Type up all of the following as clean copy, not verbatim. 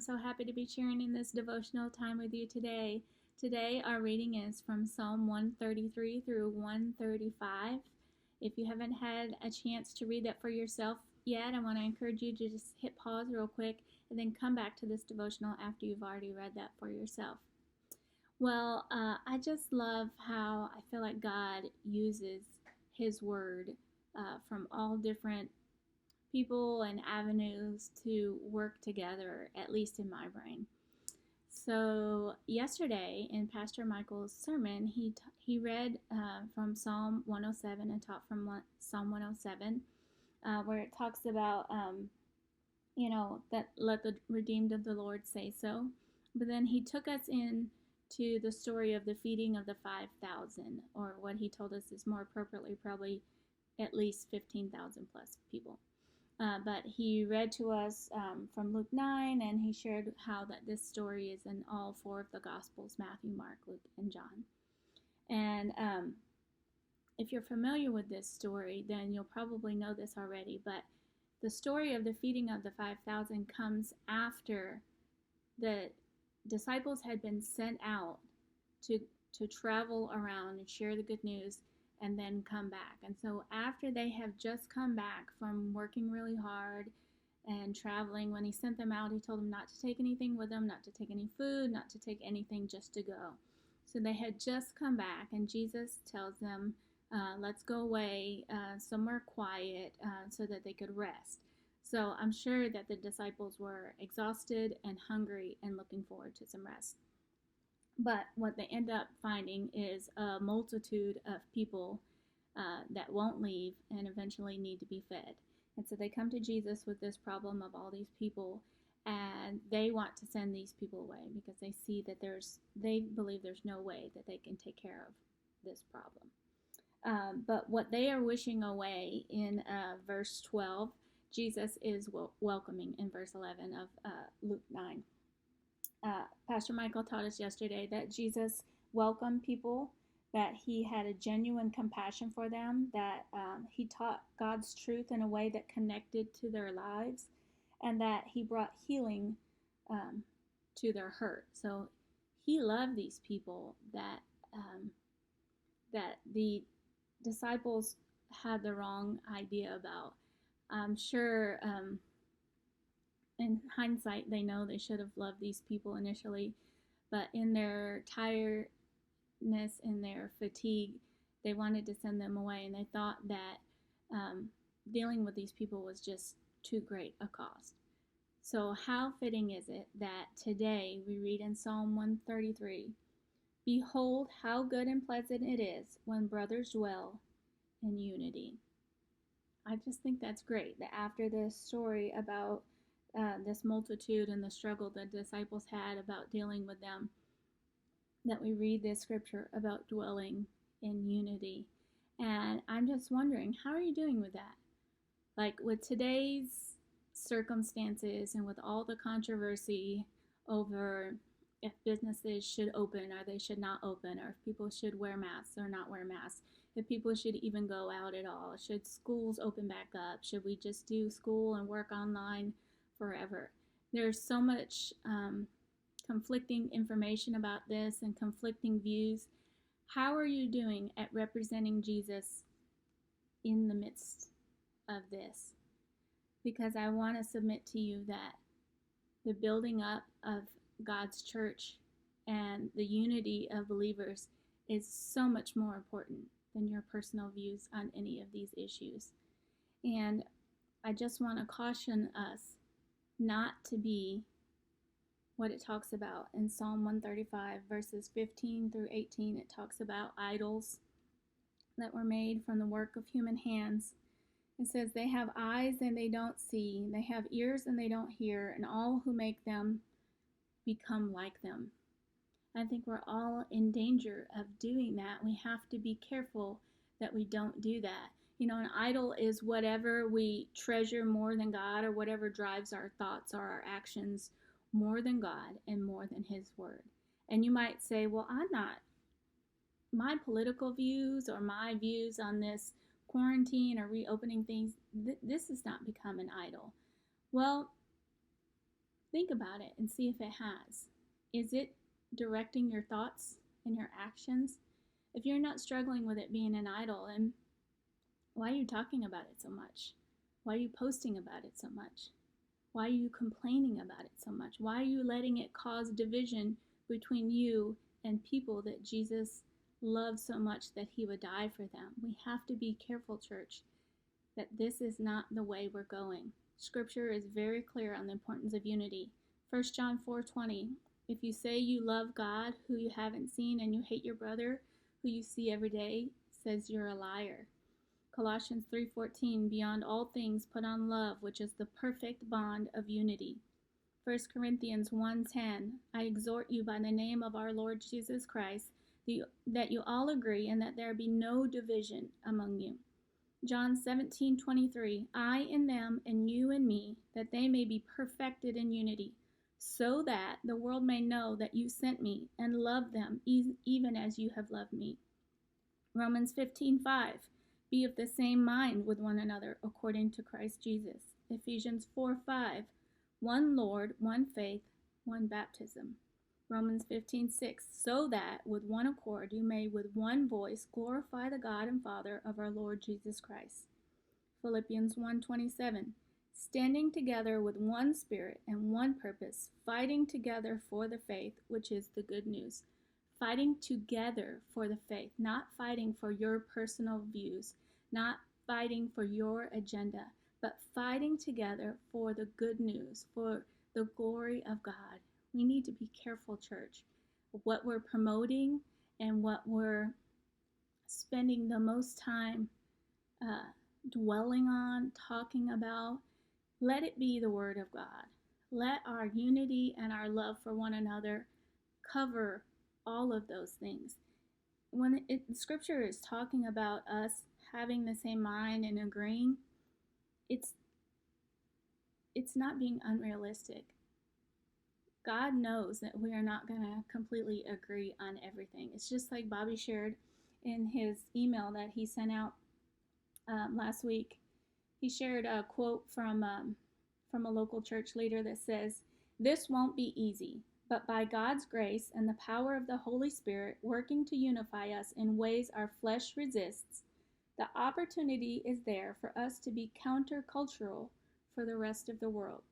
so happy to be sharing in this devotional time with you today. Today, our reading is from Psalm 133 through 135. If you haven't had a chance to read that for yourself yet, I want to encourage you to just hit pause real quick and then come back to this devotional after you've already read that for yourself. Well, I just love how I feel like God uses His Word from all different people and avenues to work together, at least in my brain. So yesterday in Pastor Michael's sermon, he read from Psalm 107 and taught from Psalm 107, where it talks about that let the redeemed of the Lord say so. But then he took us in to the story of the feeding of the 5,000, or what he told us is more appropriately probably at least 15,000 plus people. But he read to us from Luke 9, and he shared how that this story is in all four of the Gospels, Matthew, Mark, Luke, and John. And if you're familiar with this story, then you'll probably know this already, but the story of the feeding of the 5,000 comes after the disciples had been sent out to travel around and share the good news and then come back. And so after they have just come back from working really hard and traveling, when he sent them out, he told them not to take anything with them, not to take any food, not to take anything, just to go. So they had just come back, and Jesus tells them, let's go away somewhere quiet so that they could rest. So I'm sure that the disciples were exhausted and hungry and looking forward to some rest. But what they end up finding is a multitude of people that won't leave and eventually need to be fed. And so they come to Jesus with this problem of all these people, and they want to send these people away because they see that they believe there's no way that they can take care of this problem. But what they are wishing away in verse 12, Jesus is welcoming in verse 11 of Luke 9. Pastor Michael taught us yesterday that Jesus welcomed people, that he had a genuine compassion for them, that he taught God's truth in a way that connected to their lives, and that he brought healing to their hurt. So he loved these people that the disciples had the wrong idea about. I'm sure in hindsight, they know they should have loved these people initially, but in their tiredness, in their fatigue, they wanted to send them away, and they thought that dealing with these people was just too great a cost. So how fitting is it that today we read in Psalm 133, "Behold, how good and pleasant it is when brothers dwell in unity." I just think that's great, that after this story about this multitude and the struggle the disciples had about dealing with them, that we read this scripture about dwelling in unity. And I'm just wondering, how are you doing with that? Like with today's circumstances and with all the controversy over if businesses should open or they should not open, or if people should wear masks or not wear masks, if people should even go out at all, should schools open back up, should we just do school and work online forever? There's so much conflicting information about this and conflicting views. How are you doing at representing Jesus in the midst of this? Because I want to submit to you that the building up of God's church and the unity of believers is so much more important than your personal views on any of these issues. And I just want to caution us not to be what it talks about in Psalm 135, verses 15 through 18. It talks about idols that were made from the work of human hands. It says, "They have eyes and they don't see, they have ears and they don't hear, and all who make them become like them." I think we're all in danger of doing that. We have to be careful that we don't do that. You know, an idol is whatever we treasure more than God, or whatever drives our thoughts or our actions more than God and more than His Word. And you might say, well, my political views or my views on this quarantine or reopening things, this has not become an idol. Well, Think about it and see if it has. Is it directing your thoughts and your actions? If you're not struggling with it being an idol, and why are you talking about it so much? Why are you posting about it so much? Why are you complaining about it so much? Why are you letting it cause division between you and people that Jesus loved so much that he would die for them? We have to be careful, church, that this is not the way we're going. Scripture is very clear on the importance of unity. 1 John 4:20, if you say you love God who you haven't seen and you hate your brother who you see every day, says you're a liar. Colossians 3:14, beyond all things put on love, which is the perfect bond of unity. 1 Corinthians 1:10, I exhort you by the name of our Lord Jesus Christ that you all agree and that there be no division among you. John 17:23, I in them and you in me, that they may be perfected in unity, so that the world may know that you sent me and loved them even as you have loved me. Romans 15:5, be of the same mind with one another according to Christ Jesus. Ephesians 4:5, one Lord, one faith, one baptism. Romans 15:6, so that with one accord you may with one voice glorify the God and Father of our Lord Jesus Christ. Philippians 1:27, standing together with one spirit and one purpose, fighting together for the faith, which is the good news. Fighting together for the faith, not fighting for your personal views, not fighting for your agenda, but fighting together for the good news, for the glory of God. We need to be careful, church, what we're promoting and what we're spending the most time dwelling on, talking about. Let it be the Word of God. Let our unity and our love for one another cover all of those things. When Scripture is talking about us having the same mind and agreeing, it's not being unrealistic. God knows that we are not going to completely agree on everything. It's just like Bobby shared in his email that he sent out last week. He shared a quote from a local church leader that says, this won't be easy, but by God's grace and the power of the Holy Spirit working to unify us in ways our flesh resists, the opportunity is there for us to be countercultural for the rest of the world.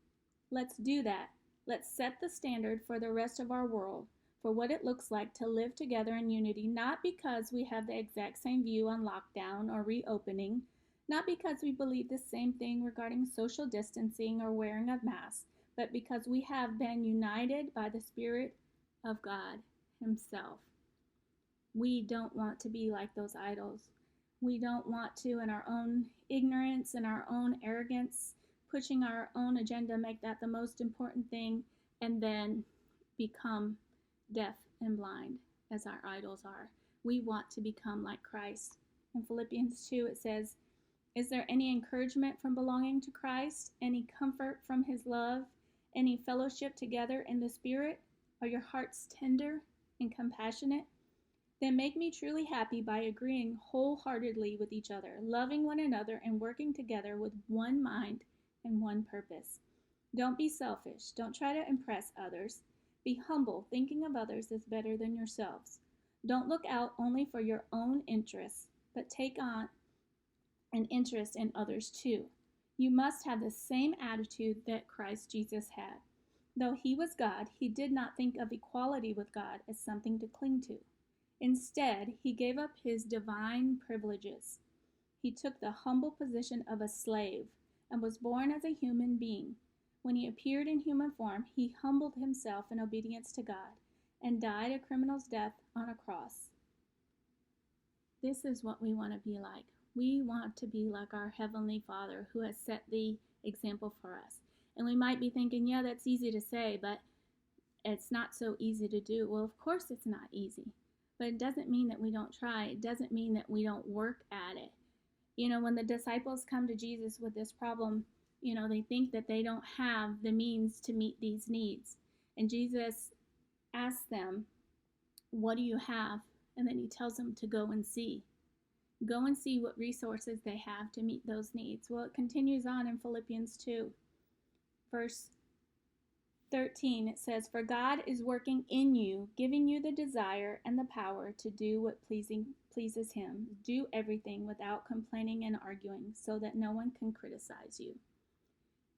Let's do that. Let's set the standard for the rest of our world for what it looks like to live together in unity, not because we have the exact same view on lockdown or reopening, not because we believe the same thing regarding social distancing or wearing of masks, but because we have been united by the Spirit of God Himself. We don't want to be like those idols. We don't want to, in our own ignorance and our own arrogance, pushing our own agenda, make that the most important thing, and then become deaf and blind as our idols are. We want to become like Christ. In Philippians 2, it says, is there any encouragement from belonging to Christ? Any comfort from His love? Any fellowship together in the Spirit? Are your hearts tender and compassionate? Then make me truly happy by agreeing wholeheartedly with each other, loving one another, and working together with one mind and one purpose. Don't be selfish. Don't try to impress others. Be humble, thinking of others as better than yourselves. Don't look out only for your own interests, but take on an interest in others too. You must have the same attitude that Christ Jesus had. Though He was God, He did not think of equality with God as something to cling to. Instead, He gave up His divine privileges. He took the humble position of a slave and was born as a human being. When He appeared in human form, He humbled Himself in obedience to God and died a criminal's death on a cross. This is what we want to be like. We want to be like our Heavenly Father who has set the example for us. And we might be thinking, yeah, that's easy to say, but it's not so easy to do. Well, of course it's not easy. But it doesn't mean that we don't try. It doesn't mean that we don't work at it. You know, when the disciples come to Jesus with this problem, you know, they think that they don't have the means to meet these needs. And Jesus asks them, what do you have? And then He tells them to go and see. Go and see what resources they have to meet those needs. Well, it continues on in Philippians 2, verse 13, it says, "For God is working in you, giving you the desire and the power to do what pleases Him. Do everything without complaining and arguing, so that no one can criticize you."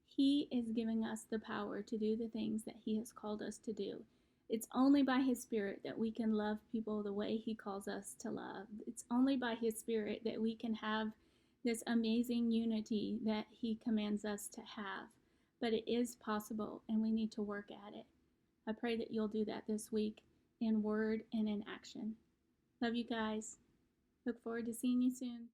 He is giving us the power to do the things that He has called us to do. It's only by His Spirit that we can love people the way He calls us to love. It's only by His Spirit that we can have this amazing unity that He commands us to have. But it is possible, and we need to work at it. I pray that you'll do that this week in word and in action. Love you guys. Look forward to seeing you soon.